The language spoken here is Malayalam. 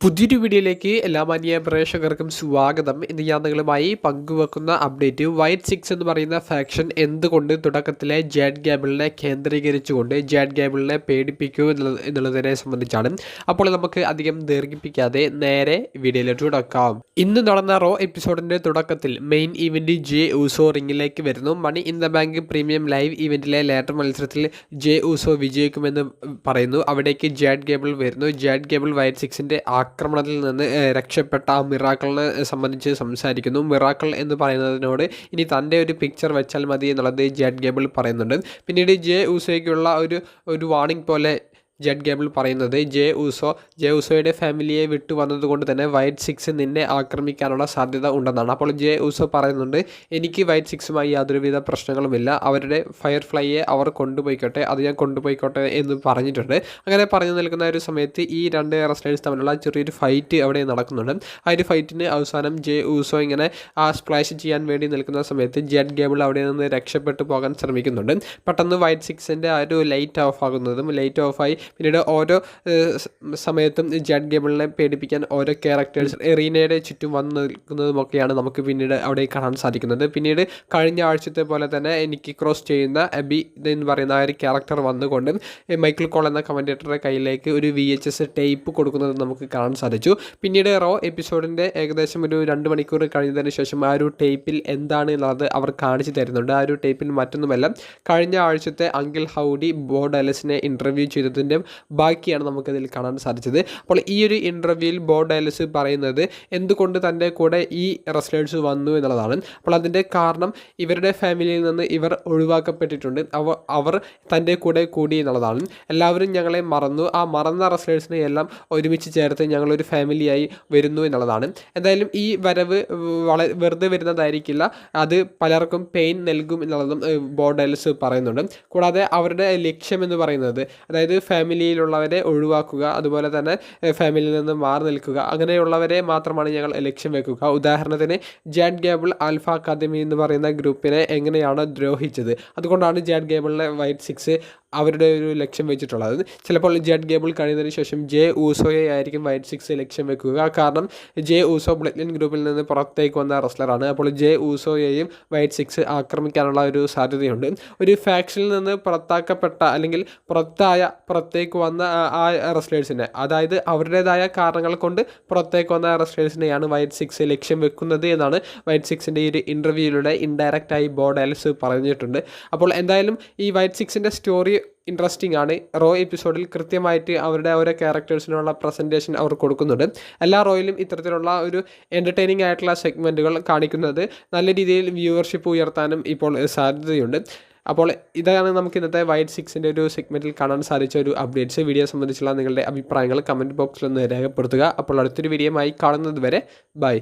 പുതിയൊരു വീഡിയോയിലേക്ക് എല്ലാ മാന്യ പ്രേക്ഷകർക്കും സ്വാഗതം. ഇന്ന് ഞാൻ നിങ്ങളുമായി പങ്കുവെക്കുന്ന അപ്ഡേറ്റ് വൈറ്റ് സിക്സ് എന്ന് പറയുന്ന ഫാക്ഷൻ എന്തുകൊണ്ട് തുടക്കത്തിലെ ജാഡ് ഗാബിളിനെ കേന്ദ്രീകരിച്ചുകൊണ്ട് ജാഡ് ഗാബിളിനെ പേടിപ്പിക്കൂ എന്നുള്ളതിനെ സംബന്ധിച്ചാണ്. അപ്പോൾ നമുക്ക് അധികം ദീർഘിപ്പിക്കാതെ നേരെ വീഡിയോയിലേക്ക് തുടക്കാം. ഇന്ന് നടന്ന റോ എപ്പിസോഡിന്റെ തുടക്കത്തിൽ മെയിൻ ഇവന്റ് ജെ ഊസോ റിംഗിലേക്ക് വരുന്നു. Money in the bank premium live ഇവന്റിലെ ലേറ്റർ മത്സരത്തിൽ ജെ ഊസോ വിജയിക്കുമെന്ന് പറയുന്നു. അവിടേക്ക് ജാഡ് ഗാബിൾ വരുന്നു. ജാഡ് ഗാബിൾ വൈറ്റ് സിക്സിന്റെ ആക്രമണത്തിൽ നിന്ന് രക്ഷപ്പെട്ട ആ മിറാക്കിളിനെ സംബന്ധിച്ച് സംസാരിക്കുന്നു. മിറാക്കിൾ എന്ന് പറയുന്നതിനോട് ഇനി തൻ്റെ ഒരു പിക്ചർ വെച്ചാൽ മതി എന്നുള്ളത് ജാഡ് ഗാബിൾ പറയുന്നുണ്ട്. പിന്നീട് ജെ ഊസോയ്ക്കുള്ള ഒരു വാർണിംഗ് പോലെ ജാഡ് ഗാബിൾ പറയുന്നത് ജെ ഊസോയുടെ ഫാമിലിയെ വിട്ടു വന്നതുകൊണ്ട് തന്നെ വൈറ്റ് സിക്സ് നിന്നെ ആക്രമിക്കാനുള്ള സാധ്യത ഉണ്ടെന്നാണ്. അപ്പോൾ ജെ ഊസോ പറയുന്നുണ്ട്, എനിക്ക് വൈറ്റ് സിക്സുമായി യാതൊരുവിധ പ്രശ്നങ്ങളുമില്ല, അവരുടെ ഫയർഫ്ലൈയെ അവർ കൊണ്ടുപോയിക്കോട്ടെ, അത് ഞാൻ കൊണ്ടുപോയിക്കോട്ടെ എന്ന് പറഞ്ഞിട്ടുണ്ട്. അങ്ങനെ പറഞ്ഞു നിൽക്കുന്ന ഒരു സമയത്ത് ഈ രണ്ട് റെസ്ലേഴ്സ് തമ്മിലുള്ള ചെറിയൊരു ഫൈറ്റ് അവിടെ നടക്കുന്നുണ്ട്. ആ ഒരു ഫൈറ്റിന് അവസാനം ജെ ഊസോ ഇങ്ങനെ ആ സ്പ്ലാഷ് ചെയ്യാൻ വേണ്ടി നിൽക്കുന്ന സമയത്ത് ജാഡ് ഗാബിൾ അവിടെ നിന്ന് രക്ഷപ്പെട്ടു പോകാൻ ശ്രമിക്കുന്നുണ്ട്. പെട്ടെന്ന് വൈറ്റ് സിക്സിൻ്റെ ആ ഒരു ലൈറ്റ് ഓഫായി പിന്നീട് ഓരോ സമയത്തും ജാഡ് ഗാബിളിനെ പേടിപ്പിക്കാൻ ഓരോ ക്യാരക്ടേഴ്സ് എറീനയുടെ ചുറ്റും വന്ന് നിൽക്കുന്നതുമൊക്കെയാണ് നമുക്ക് പിന്നീട് അവിടെ കാണാൻ സാധിക്കുന്നത്. പിന്നീട് കഴിഞ്ഞ ആഴ്ചത്തെ പോലെ തന്നെ എനിക്ക് ക്രോസ് ചെയ്യുന്ന അബി എന്ന് പറയുന്ന ആ ഒരു ക്യാരക്ടർ വന്നുകൊണ്ട് മൈക്കിൾ കോൾ എന്ന കമൻറ്റേറ്ററുടെ കയ്യിലേക്ക് ഒരു VHS ടേപ്പ് കൊടുക്കുന്നത് നമുക്ക് കാണാൻ സാധിച്ചു. പിന്നീട് റോ എപ്പിസോഡിൻ്റെ ഏകദേശം ഒരു 2 മണിക്കൂർ കഴിഞ്ഞതിന് ശേഷം ആ ഒരു ടേപ്പിൽ എന്താണ് എന്നുള്ളത് അവർ കാണിച്ചു തരുന്നുണ്ട്. ആ ഒരു ടേപ്പിൽ മറ്റൊന്നുമല്ല, കഴിഞ്ഞ ആഴ്ചത്തെ അങ്കിൾ ഹൗഡി ബോ ഡാലസിനെ ഇൻ്റർവ്യൂ ചെയ്തതിൻ്റെ ബാക്കിയാണ് നമുക്കതിൽ കാണാൻ സാധിച്ചത്. അപ്പോൾ ഈ ഒരു ഇൻ്റർവ്യൂവിൽ ബോ ഡാലസ് പറയുന്നത് എന്തുകൊണ്ട് തൻ്റെ കൂടെ ഈ റെസ്ലേഴ്സ് വന്നു എന്നുള്ളതാണ്. അപ്പോൾ അതിൻ്റെ കാരണം ഇവരുടെ ഫാമിലിയിൽ നിന്ന് ഇവർ ഒഴിവാക്കപ്പെട്ടിട്ടുണ്ട്, അവർ തൻ്റെ കൂടെ കൂടി എന്നുള്ളതാണ്. എല്ലാവരും ഞങ്ങളെ മറന്നു, ആ മറന്ന റെസ്ലേഴ്സിനെ എല്ലാം ഒരുമിച്ച് ചേർത്ത് ഞങ്ങളൊരു ഫാമിലിയായി വരുന്നു എന്നുള്ളതാണ്. എന്തായാലും ഈ വരവ് വെറുതെ വരുന്നതായിരിക്കില്ല, അത് പലർക്കും പെയിൻ നൽകും എന്നുള്ളതും ബോ ഡാലസ് പറയുന്നുണ്ട്. കൂടാതെ അവരുടെ ലക്ഷ്യം എന്ന് പറയുന്നത് അതായത് ഫാമിലിയിലുള്ളവരെ ഒഴിവാക്കുക, അതുപോലെ തന്നെ ഫാമിലിയിൽ നിന്ന് മാറി നിൽക്കുക, അങ്ങനെയുള്ളവരെ മാത്രമാണ് ഞങ്ങൾ ലക്ഷ്യം വെക്കുക. ഉദാഹരണത്തിന് ജാഡ് ഗാബിൾ ആൽഫ അക്കാദമി എന്ന് പറയുന്ന ഗ്രൂപ്പിനെ എങ്ങനെയാണ് ദ്രോഹിച്ചത്, അതുകൊണ്ടാണ് ജാഡ് ഗാബിളിനെ വൈറ്റ് സിക്സ് അവരുടെ ഒരു ലക്ഷ്യം വെച്ചിട്ടുള്ളത്. ചിലപ്പോൾ ജാഡ് ഗാബിൾ കഴിയുന്നതിന് ശേഷം ജെ ഊസോയെ ആയിരിക്കും വൈറ്റ് സിക്സ് ലക്ഷ്യം വെക്കുക. കാരണം ജെ ഊസോ ബ്ലഡ് ലൈൻ ഗ്രൂപ്പിൽ നിന്ന് പുറത്തേക്ക് വന്ന റെസ്ലറാണ്. അപ്പോൾ ജെ ഊസോയെയും വൈറ്റ് സിക്സ് ആക്രമിക്കാനുള്ള ഒരു സാധ്യതയുണ്ട്. ഒരു ഫാക്ഷനിൽ നിന്ന് പുറത്താക്കപ്പെട്ട അല്ലെങ്കിൽ പുറത്തേക്ക് വന്ന ആ റെസ്ലേഴ്സിനെ, അതായത് അവരുടേതായ കാരണങ്ങൾ കൊണ്ട് പുറത്തേക്ക് വന്ന റെസ്ലേഴ്സിനെയാണ് വൈറ്റ് സിക്സ് ലക്ഷ്യം വെക്കുന്നത് എന്നാണ് വൈറ്റ് സിക്സിൻ്റെ ഈ ഒരു ഇൻ്റർവ്യൂയിലൂടെ ഇൻഡയറക്റ്റായി ബോ ഡാലസ് പറഞ്ഞിട്ടുണ്ട്. അപ്പോൾ എന്തായാലും ഈ വൈറ്റ് സിക്സിൻ്റെ സ്റ്റോറി ഇൻട്രസ്റ്റിംഗ് ആണ്. റോ എപ്പിസോഡിൽ കൃത്യമായിട്ട് അവരുടെ ഓരോ ക്യാരക്ടേഴ്സിനുള്ള പ്രസൻറ്റേഷൻ അവർ കൊടുക്കുന്നുണ്ട്. എല്ലാ റോയിലും ഇത്തരത്തിലുള്ള ഒരു എൻ്റർടൈനിങ് ആയിട്ടുള്ള സെഗ്മെൻറ്റുകൾ കാണിക്കുന്നത് നല്ല രീതിയിൽ വ്യൂവർഷിപ്പ് ഉയർത്താനും ഇപ്പോൾ സാധ്യതയുണ്ട്. അപ്പോൾ ഇതാണ് നമുക്ക് ഇന്നത്തെ വൈറ്റ് സിക്സിൻ്റെ ഒരു സെഗ്മെൻറ്റിൽ കാണാൻ സാധിച്ച ഒരു അപ്ഡേറ്റ്സ്. വീഡിയോ സംബന്ധിച്ചുള്ള നിങ്ങളുടെ അഭിപ്രായങ്ങൾ കമൻറ്റ് ബോക്സിലൊന്ന് രേഖപ്പെടുത്തുക. അപ്പോൾ അടുത്തൊരു വീഡിയോയുമായി കാണുന്നത് വരെ ബൈ.